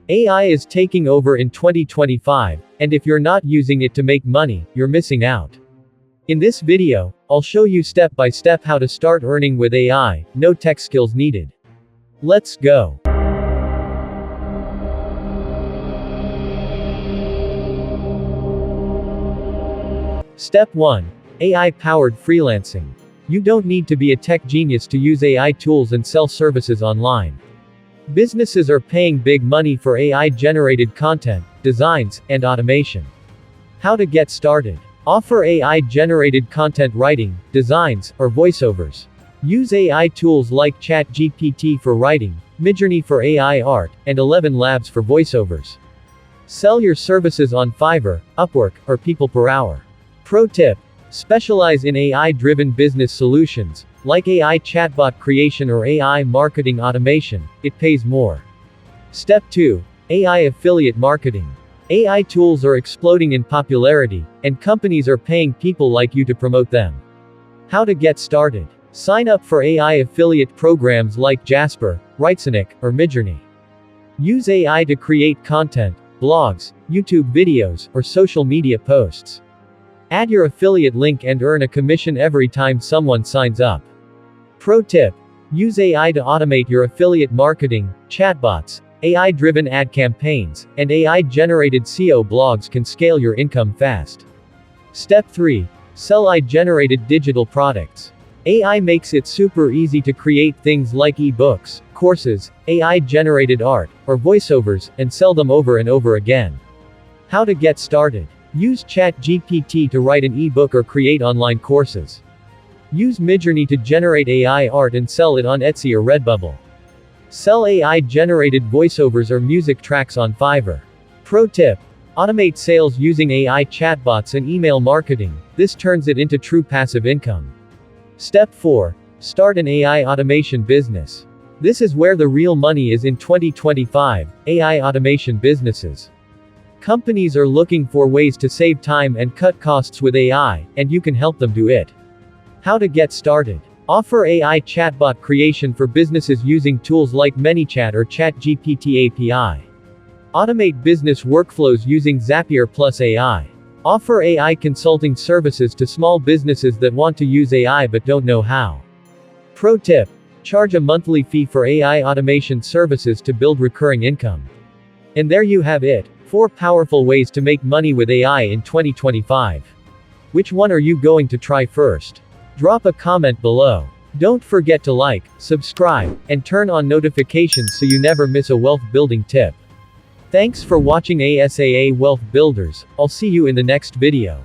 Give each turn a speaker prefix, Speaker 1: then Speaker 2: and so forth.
Speaker 1: AI is taking over in 2025, and if you're not using it to make money, you're missing out. In this video, I'll show you step by step how to start earning with AI, no tech skills needed. Let's go. Step 1. AI-powered freelancing. You don't need to be a tech genius to use AI tools and sell services online. Businesses are paying big money for AI-generated content, designs, and automation. How to get started. Offer AI-generated content writing, designs, or voiceovers. Use AI tools like ChatGPT for writing, MidJourney for AI art, and 11 Labs for voiceovers. Sell your services on Fiverr, Upwork, or People Per Hour. Pro tip. Specialize in AI-driven business solutions, like AI chatbot creation or AI marketing automation. It pays more. Step 2. AI affiliate marketing. AI tools are exploding in popularity, and companies are paying people like you to promote them. How to get started. Sign up for AI affiliate programs like Jasper, Writesynic, or MidJourney. Use AI to create content, blogs, YouTube videos, or social media posts. Add your affiliate link and earn a commission every time someone signs up. Pro tip. Use AI to automate your affiliate marketing. Chatbots, AI-driven ad campaigns, and AI-generated SEO blogs can scale your income fast. Step 3. Sell AI-generated digital products. AI makes it super easy to create things like eBooks, courses, AI-generated art, or voiceovers, and sell them over and over again. How to get started. Use ChatGPT to write an ebook or create online courses. Use MidJourney to generate AI art and sell it on Etsy or Redbubble. Sell AI-generated voiceovers or music tracks on Fiverr. Pro tip. Automate sales using AI chatbots and email marketing. This turns it into true passive income. Step 4. Start an AI automation business. This is where the real money is in 2025, AI automation businesses. Companies are looking for ways to save time and cut costs with AI, and you can help them do it. How to get started. Offer AI chatbot creation for businesses using tools like ManyChat or ChatGPT API. Automate business workflows using Zapier plus AI. Offer AI consulting services to small businesses that want to use AI but don't know how. Pro tip. Charge a monthly fee for AI automation services to build recurring income. And there you have it. 4 powerful ways to make money with AI in 2025. Which one are you going to try first? Drop a comment below. Don't forget to like, subscribe, and turn on notifications so you never miss a wealth building tip. Thanks for watching ASAA Wealth Builders. I'll see you in the next video.